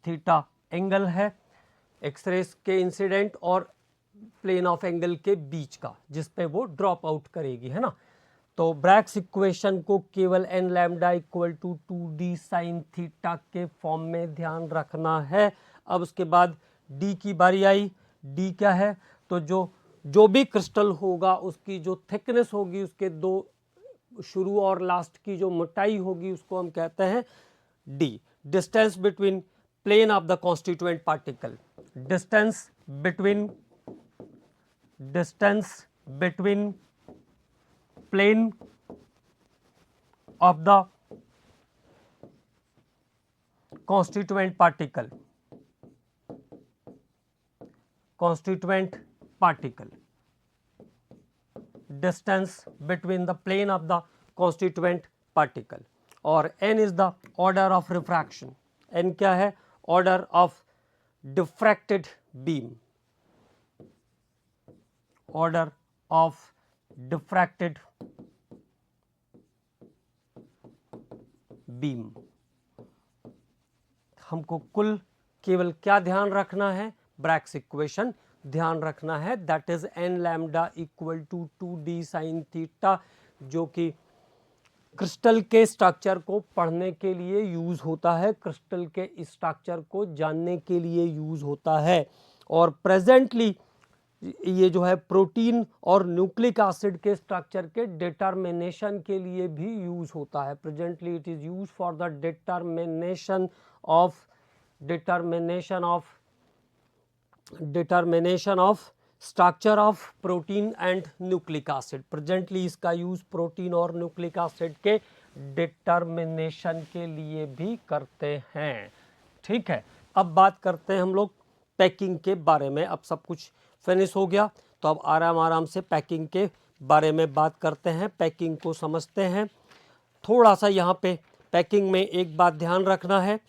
theta angle है X-rays के incident और plane of angle के बीच का जिस पे वो drop out करेगी, है ना। तो ब्रैग्स इक्वेशन को केवल n lambda equal to 2d sine theta के फॉर्म में ध्यान रखना है। अब उसके बाद d की बारी आई। d क्या है, तो जो भी क्रिस्टल होगा उसकी जो थिकनेस होगी, उसके दो शुरू और लास्ट की जो मोटाई होगी उसको हम कहते हैं d। Distance between plane of the constituent particle, distance between plane of the constituent particle distance between the plane of the constituent particle, और n is the order of refraction। n क्या है, order of diffracted beam, order of diffracted beam। हमको कुल केवल क्या ध्यान रखना है, ब्रैग्स इक्वेशन ध्यान रखना है, that is n lambda equal to 2d sine theta, जो कि क्रिस्टल के स्ट्रक्चर को पढ़ने के लिए यूज होता है, क्रिस्टल के स्ट्रक्चर को जानने के लिए यूज होता है। और प्रेजेंटली ये जो है प्रोटीन और न्यूक्लिक एसिड के स्ट्रक्चर के डिटर्मिनेशन के लिए भी यूज होता है। Presently it is use for the determination of structure of protein and nucleic acid. Presently इसका यूज प्रोटीन और न्यूक्लिक एसिड के डिटर्मिनेशन के लिए भी करते हैं। ठीक है, अब बात करते हैं हम लोग पैकिंग के बारे में। अब सब कुछ फिनिश हो गया तो अब आराम से पैकिंग के बारे में बात करते हैं, पैकिंग को समझते हैं। थोड़ा सा यहाँ पे पैकिंग में एक बात ध्यान रखना है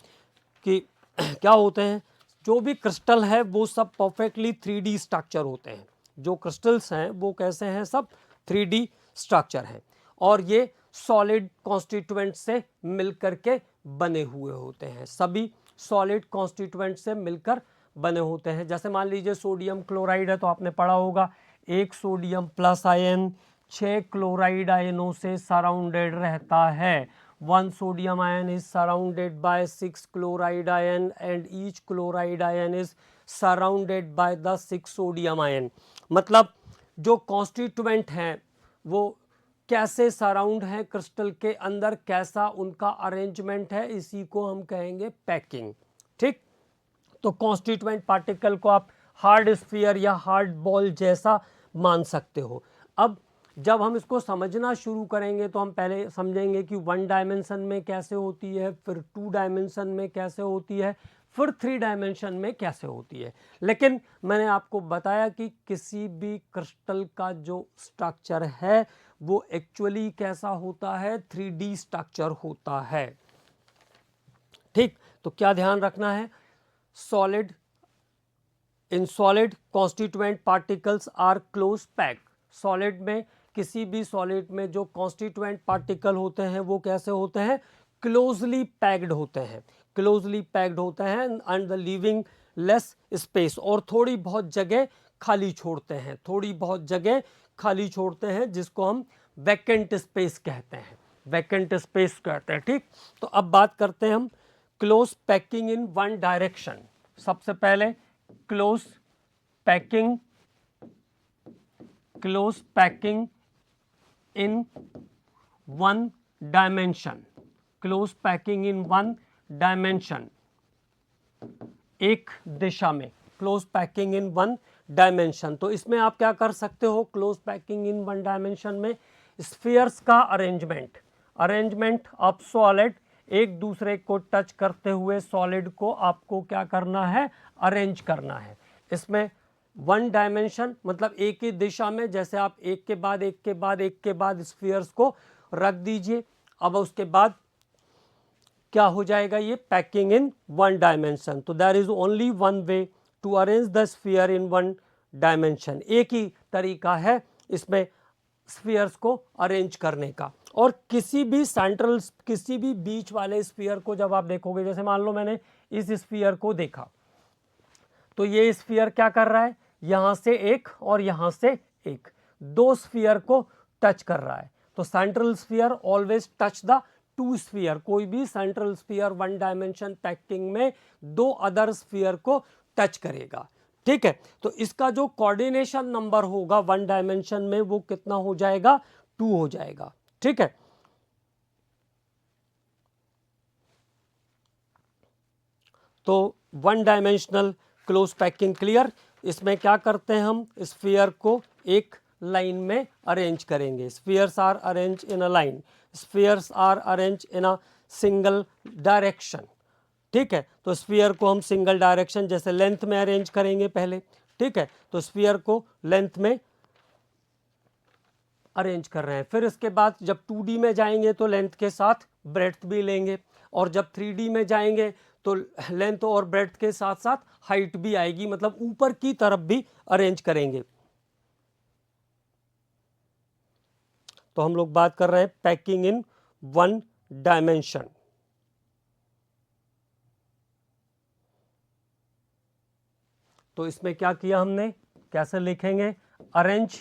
कि क्या होते हैं, जो भी क्रिस्टल है वो सब परफेक्टली 3D स्ट्रक्चर होते हैं। जो क्रिस्टल्स हैं वो कैसे हैं, सब 3D स्ट्रक्चर हैं, और ये सॉलिड कॉन्स्टिट्यूएंट से मिलकर के बने हुए होते हैं। सभी सॉलिड कॉन्स्टिट्यूएंट से मिलकर बने होते हैं। जैसे मान लीजिए सोडियम क्लोराइड है, तो आपने पढ़ा होगा एक सोडियम प्लस आयन 6 क्लोराइड आयनों से सराउंडेड रहता है। 1 sodium ion is surrounded by 6 chloride ion and each chloride ion is surrounded by the 6 sodium ion। मतलब जो कॉन्स्टिट्यूएंट हैं वो कैसे सराउंड है क्रिस्टल के अंदर, कैसा उनका अरेंजमेंट है, इसी को हम कहेंगे पैकिंग। ठीक, तो कॉन्स्टिट्यूएंट पार्टिकल को आप हार्ड स्फीयर या हार्ड बॉल जैसा मान सकते हो। अब जब हम इसको समझना शुरू करेंगे तो हम पहले समझेंगे कि 1 डायमेंशन में कैसे होती है, फिर 2 डायमेंशन में कैसे होती है, फिर 3 डायमेंशन में कैसे होती है। लेकिन मैंने आपको बताया कि किसी भी क्रिस्टल का जो स्ट्रक्चर है वो एक्चुअली कैसा होता है, 3D स्ट्रक्चर होता है। ठीक, तो क्या ध्यान रखना है, in solid constituent particles are close packed. Solid में, किसी भी सॉलिड में जो कॉन्स्टिट्यूएंट पार्टिकल होते हैं वो कैसे होते हैं, क्लोजली पैक्ड होते हैं, and the living less space, और थोड़ी बहुत जगह खाली छोड़ते हैं, जिसको हम वैकेंट स्पेस कहते हैं। ठीक, तो अब बात करते हैं हम क्लोज पैकिंग इन 1 डायरेक्शन। सबसे पहले क्लोज पैकिंग इन 1 डायमेंशन, एक दिशा में क्लोज पैकिंग इन 1 डायमेंशन। तो इसमें आप क्या कर सकते हो, क्लोज पैकिंग इन 1 डायमेंशन में स्फीयर्स का अरेंजमेंट ऑफ सॉलिड, एक दूसरे को टच करते हुए सॉलिड को आपको क्या करना है, अरेंज करना है। इसमें वन डायमेंशन मतलब एक ही दिशा में, जैसे आप एक के बाद एक के बाद एक के बाद स्फीयर्स को रख दीजिए। अब उसके बाद क्या हो जाएगा, ये पैकिंग इन वन डायमेंशन। तो there is only one way to arrange the sphere in one dimension. एक ही तरीका है इसमें स्फीयर्स को अरेंज करने का। और किसी भी सेंट्रल, किसी भी बीच वाले स्फीयर को जब आप देखोगे, जैसे मान लो मैंने इस स्फीयर को देखा, तो ये स्फीयर क्या कर रहा है, यहां से एक और यहां से एक, दो स्फीयर को टच कर रहा है। तो central sphere always touch the two sphere. कोई भी central sphere one dimension packing में दो अदर स्फीयर को टच करेगा, ठीक है। तो इसका जो कोऑर्डिनेशन नंबर होगा वन डायमेंशन में वो कितना हो जाएगा, 2 हो जाएगा, ठीक है। तो one dimensional close packing clear. इसमें क्या करते हैं, हम स्फीयर को एक लाइन में अरेंज करेंगे। Spheres are arrange in a line, spheres are arrange in a single direction, ठीक है। तो स्फीयर को हम सिंगल डायरेक्शन जैसे लेंथ में अरेंज करेंगे पहले, ठीक है। तो स्फीयर को लेंथ में अरेंज कर रहे हैं। फिर इसके बाद जब 2D में जाएंगे तो लेंथ के साथ ब्रेड्थ भी लेंगे, और जब 3D में जाएंगे तो लेंथ और ब्रेड्थ के साथ साथ हाइट भी आएगी, मतलब ऊपर की तरफ भी अरेंज करेंगे। तो हम लोग बात कर रहे हैं पैकिंग इन वन डायमेंशन। तो इसमें क्या किया हमने, कैसे लिखेंगे, arrange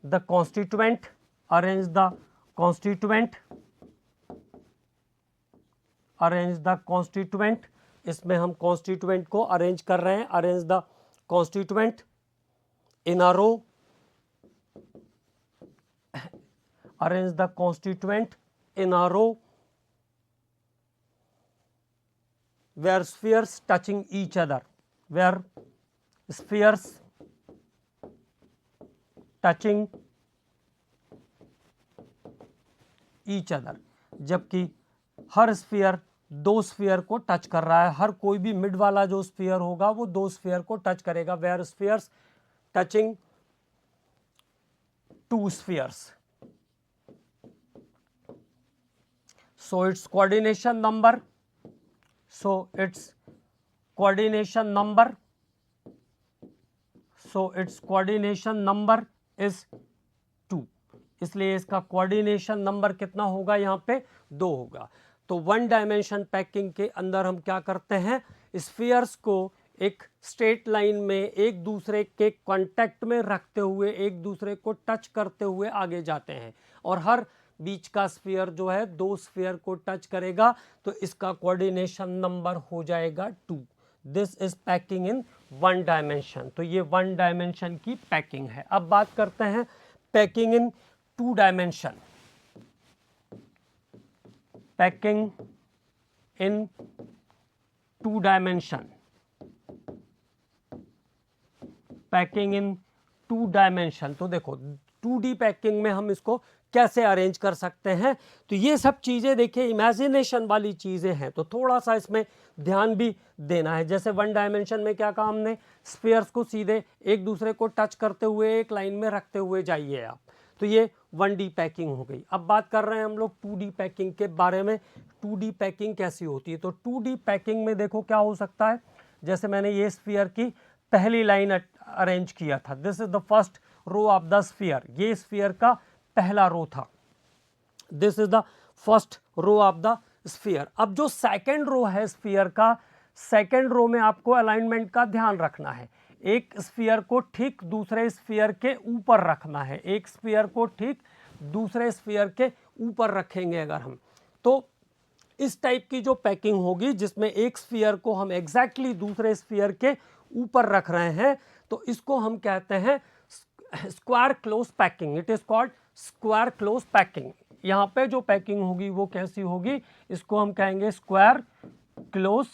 the constituent, arrange the constituent, arrange the constituent. इसमें हम कॉन्स्टिट्यूएंट को अरेंज कर रहे हैं, arrange the constituent in a row, arrange the constituent in a row where spheres touching each other, where spheres touching each other, जबकि हर sphere दो sphere को touch कर रहा है। हर कोई भी मिड वाला जो स्फीयर होगा वो दो स्फीयर को टच करेगा, where spheres touching two spheres. So its coordination number, so its coordination number, so its coordination number is 2, इसलिए इसका कोऑर्डिनेशन नंबर कितना होगा, यहाँ पे 2 होगा। तो वन डायमेंशन पैकिंग के अंदर हम क्या करते हैं, स्फीयर्स को एक स्ट्रेट लाइन में एक दूसरे के कांटेक्ट में रखते हुए, एक दूसरे को टच करते हुए आगे जाते हैं, और हर बीच का स्फीयर जो है दो स्फीयर को टच करेगा, तो इसका कोऑर्डिनेशन नंबर हो जाएगा 2। This is packing in one dimension. तो ये वन डायमेंशन की पैकिंग है। अब बात करते हैं packing in two dimension. Packing in two dimension, packing in two dimension. तो देखो 2D पैकिंग में हम इसको कैसे अरेंज कर सकते हैं, तो ये सब चीज़ें देखिए इमेजिनेशन वाली चीज़ें हैं, तो थोड़ा सा इसमें ध्यान भी देना है। जैसे वन डायमेंशन में क्या कहा हमने, स्फीयर्स को सीधे एक दूसरे को टच करते हुए एक लाइन में रखते हुए जाइए आप, तो ये 1D पैकिंग हो गई। अब बात कर रहे हैं हम लोग 2D पैकिंग के बारे में। 2D पैकिंग कैसी होती है, तो 2D पैकिंग में देखो क्या हो सकता है, जैसे मैंने ये स्फीयर की पहली लाइन अरेंज किया था, this is the first row of the sphere, ये स्फीयर का पहला रो था, this is the first row of the sphere. अब जो सेकंड रो है स्फीयर का, सेकंड रो में आपको अलाइनमेंट का ध्यान रखना है। एक स्फीयर को ठीक दूसरे स्फीयर के ऊपर रखना है, एक स्फीयर को ठीक दूसरे स्फीयर के ऊपर रखेंगे अगर हम, तो इस टाइप की जो पैकिंग होगी जिसमें एक स्फीयर को हम एग्जैक्टली दूसरे स्फीयर के ऊपर रख रहे हैं, तो इसको हम कहते हैं square close packing. It is called square close packing. यहाँ पे जो पैकिंग होगी वो कैसी होगी, इसको हम कहेंगे स्क्वायर क्लोज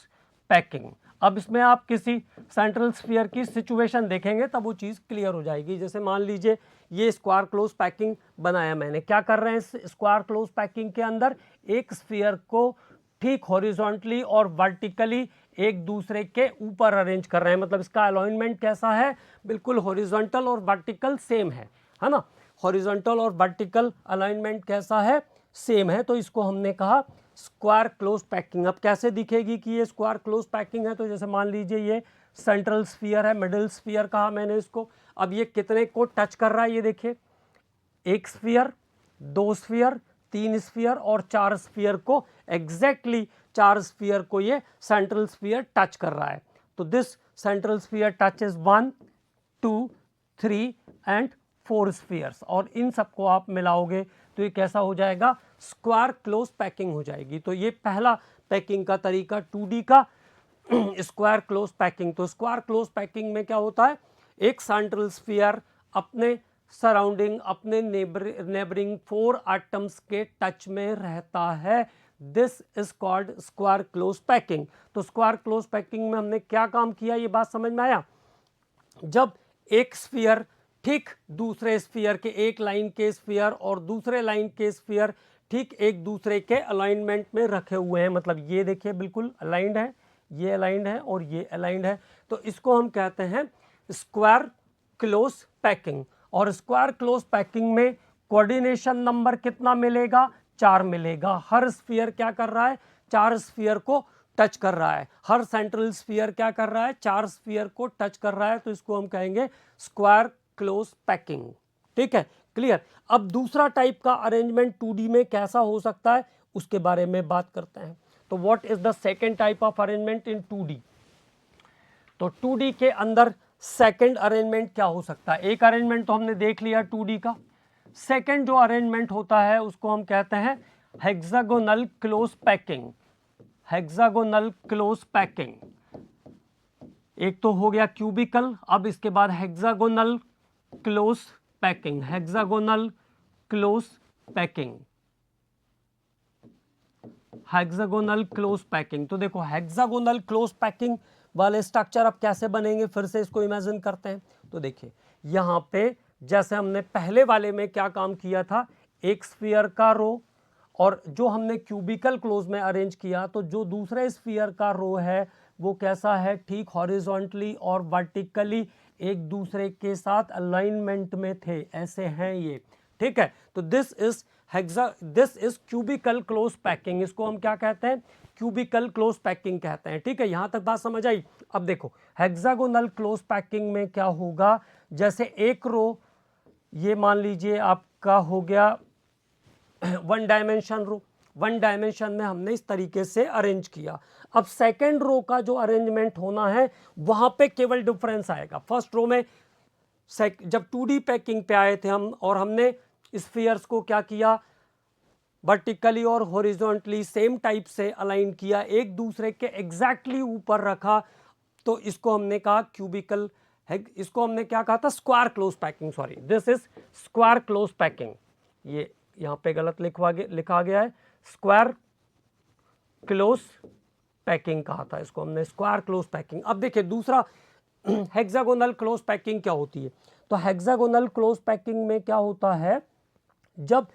पैकिंग। अब इसमें आप किसी सेंट्रल स्फीयर की सिचुएशन देखेंगे तब वो चीज़ क्लियर हो जाएगी। जैसे मान लीजिए ये स्क्वायर क्लोज पैकिंग बनाया मैंने, क्या कर रहे हैं इस स्क्वायर क्लोज पैकिंग के अंदर, एक स्फीयर को ठीक हॉरिजॉन्टली और वर्टिकली एक दूसरे के ऊपर अरेंज कर रहे हैं, मतलब इसका अलाइनमेंट कैसा है, बिल्कुल हॉरिजॉन्टल और वर्टिकल सेम है ना, हॉरिजॉन्टल और वर्टिकल अलाइनमेंट कैसा है, सेम है। तो इसको हमने कहा स्क्वायर क्लोज पैकिंग। अब कैसे दिखेगी कि ये स्क्वायर क्लोज पैकिंग है, तो जैसे मान लीजिए ये सेंट्रल स्फीयर है, मिडिल स्फीयर कहा मैंने इसको। अब ये कितने को टच कर रहा है, ये देखिए, एक स्फीयर, दो स्फीयर, तीन स्फीयर और चार स्फीयर को, एग्जैक्टली चार स्फीयर को ये सेंट्रल स्फीयर टच कर रहा है। तो this central sphere touches 1 2 3 and 4 spheres, और इन सबको आप मिलाओगे तो ये कैसा हो जाएगा, स्क्वायर क्लोज पैकिंग हो जाएगी। तो ये पहला पैकिंग का तरीका 2D का स्क्वायर क्लोज पैकिंग। तो स्क्वायर क्लोज पैकिंग में क्या होता है, एक सेंट्रल स्फीयर अपने सराउंडिंग, अपने नेबरिंग 4 एटम्स के टच में रहता है। This is called square close packing. तो स्क्वायर क्लोज पैकिंग में हमने क्या काम किया, ये बात समझ में आया। जब एक स्फीयर ठीक दूसरे स्फीयर के, एक लाइन के स्फीयर और दूसरे लाइन के स्फीयर ठीक एक दूसरे के अलाइनमेंट में रखे हुए हैं, मतलब ये देखिए बिल्कुल अलाइंड है, ये अलाइंड है और ये अलाइंड है, तो इसको हम कहते हैं स्क्वायर क्लोज पैकिंग। और स्क्वायर क्लोज पैकिंग में कोऑर्डिनेशन नंबर कितना मिलेगा, 4 मिलेगा। हर स्फीयर क्या कर रहा है, 4 स्फीयर को टच कर रहा है। हर सेंट्रल स्फीयर क्या कर रहा है, 4 स्फीयर को टच कर रहा है। तो इसको हम कहेंगे स्क्वायर क्लोज पैकिंग। ठीक है, क्लियर। अब दूसरा टाइप का अरेंजमेंट 2D में कैसा हो सकता है, उसके बारे में बात करते हैं। तो what is the second type of arrangement in 2D। तो 2D के अंदर सेकेंड अरेंजमेंट क्या हो सकता है, एक अरेंजमेंट तो हमने देख लिया 2D का। सेकेंड जो अरेंजमेंट होता है उसको हम कहते हैं hexagonal close packing. Hexagonal close packing, एक तो हो गया क्यूबिकल, अब इसके बाद hexagonal close packing. Hexagonal close packing, hexagonal close packing. तो देखो हेक्सागोनल क्लोज पैकिंग वाले स्ट्रक्चर अब कैसे बनेंगे, फिर से इसको इमेजिन करते हैं। तो देखिए यहाँ पे जैसे हमने पहले वाले में क्या काम किया था, एक स्फीयर का रो, और जो हमने क्यूबिकल क्लोज में अरेंज किया, तो जो दूसरे स्फीयर का रो है वो कैसा है, ठीक हॉरिजॉन्टली और वर्टिकली एक दूसरे के साथ अलाइनमेंट में थे, ऐसे हैं ये। ठीक है, तो this is cubical close packing. इसको हम क्या कहते हैं, क्यूबिकल क्लोज पैकिंग कहते हैं। ठीक है, यहां तक बात समझ आई। अब देखो हेक्सागोनल क्लोज पैकिंग में क्या होगा, जैसे एक रो, ये मान लीजिए आपका हो गया 1 डायमेंशन रो, 1 डायमेंशन में हमने इस तरीके से अरेंज किया। अब सेकेंड रो का जो अरेंजमेंट होना है वहां पे केवल डिफरेंस आएगा। फर्स्ट रो में जब 2D पैकिंग पे आए थे हम, और हमने स्फीयर्स को क्या किया, वर्टिकली और हॉरिजॉन्टली सेम टाइप से अलाइन किया, एक दूसरे के एग्जैक्टली ऊपर रखा, तो इसको हमने कहा क्यूबिकल है, इसको हमने क्या कहा था, square close packing. Sorry, this is square close packing. ये यहाँ पे गलत लिखा गया है, स्क्वायर क्लोज पैकिंग कहा था, इसको हमने स्क्वायर क्लोज पैकिंग। अब देखिए दूसरा हेक्सागोनल क्लोज पैकिंग क्या होती है। तो हेक्सागोनल क्लोज पैकिंग में क्या होता है, जब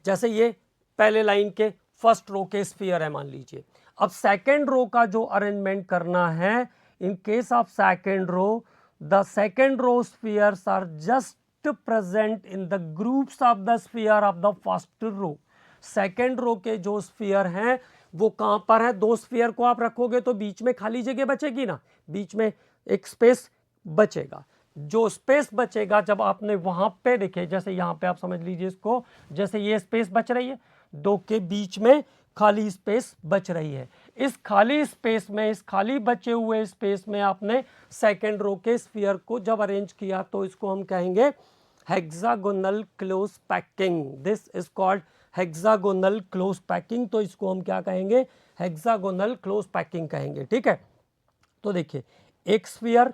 जैसे ये पहले लाइन के फर्स्ट रो के स्फीयर है मान लीजिए, अब सेकेंड रो का जो अरेंजमेंट करना है, in case of second row, the second row spheres are just present in the groups of the sphere of the first row. Second row के जो स्फीयर हैं वो कहां पर है, दो स्फीयर को आप रखोगे तो बीच में खाली जगह बचेगी ना, बीच में एक स्पेस बचेगा। जो स्पेस बचेगा जब आपने वहां पे देखे, जैसे यहां पे आप समझ लीजिए इसको, जैसे ये स्पेस बच रही है, दो के बीच में खाली स्पेस बच रही है, इस खाली स्पेस में, इस खाली बचे हुए स्पेस में आपने सेकेंड रो के स्फीयर को जब अरेंज किया, तो इसको हम कहेंगे hexagonal close packing. This is called hexagonal close packing. तो इसको हम क्या कहेंगे, हेक्सागोनल क्लोज पैकिंग कहेंगे। ठीक है, तो देखिए एक स्फीयर,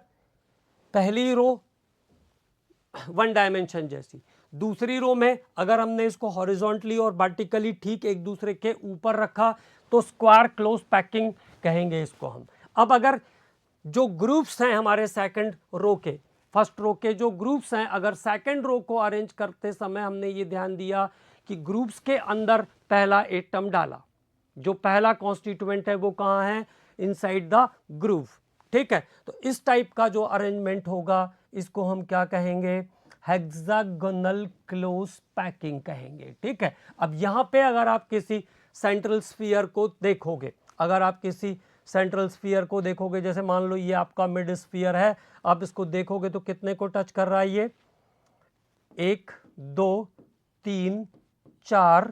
पहली रो 1 डायमेंशन जैसी, दूसरी रो में अगर हमने इसको हॉरिजॉन्टली और वर्टिकली ठीक एक दूसरे के ऊपर रखा तो स्क्वायर क्लोज पैकिंग कहेंगे इसको हम। अब अगर जो ग्रुप्स हैं हमारे सेकंड रो के, फर्स्ट रो के जो ग्रुप्स हैं, अगर सेकंड रो को अरेंज करते समय हमने ये ध्यान दिया कि ग्रुप्स के अंदर पहला एटम डाला, जो पहला कॉन्स्टिट्यूएंट है वो कहाँ है, इनसाइड द ग्रूव। ठीक है, तो इस टाइप का जो अरेंजमेंट होगा इसको हम क्या कहेंगे, हेक्सागोनल क्लोज पैकिंग कहेंगे। ठीक है, अब यहाँ पे अगर आप किसी सेंट्रल स्फीयर को देखोगे, अगर आप किसी सेंट्रल स्फीयर को देखोगे, जैसे मान लो ये आपका मिड स्फीयर है, आप इसको देखोगे तो कितने को टच कर रहा है ये, 1 2 3 4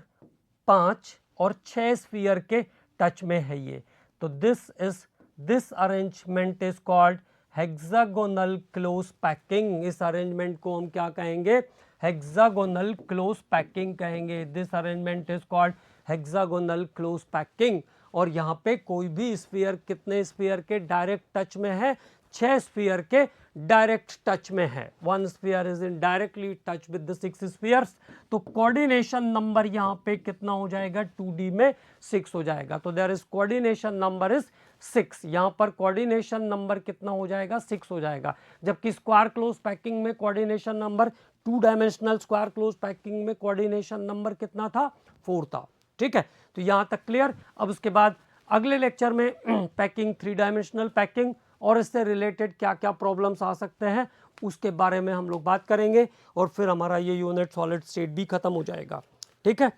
5 और 6 स्फीयर के टच में है ये। तो this arrangement is called hexagonal close packing. इस अरेंजमेंट को हम क्या कहेंगे, हेक्सागोनल क्लोज पैकिंग कहेंगे। This arrangement is called hexagonal close packing. और यहाँ पे कोई भी स्फीयर कितने स्फीयर के डायरेक्ट टच में है, 6 स्फीयर के डायरेक्ट टच में है। 1 sphere is in directly touch with the 6 spheres. तो कोऑर्डिनेशन नंबर यहाँ पे कितना हो जाएगा, 2D में 6 हो जाएगा। तो there is coordination number is 6। यहाँ पर कोऑर्डिनेशन नंबर कितना हो जाएगा, 6 हो जाएगा। जबकि स्क्वायर क्लोज पैकिंग में coordination number, 2 dimensional square close packing में कोऑर्डिनेशन नंबर कितना था, 4 था। ठीक है, तो यहाँ तक क्लियर। अब उसके बाद अगले लेक्चर में पैकिंग, 3 डायमेंशनल पैकिंग और इससे रिलेटेड क्या क्या प्रॉब्लम्स आ सकते हैं उसके बारे में हम लोग बात करेंगे, और फिर हमारा ये यूनिट सॉलिड स्टेट भी खत्म हो जाएगा। ठीक है।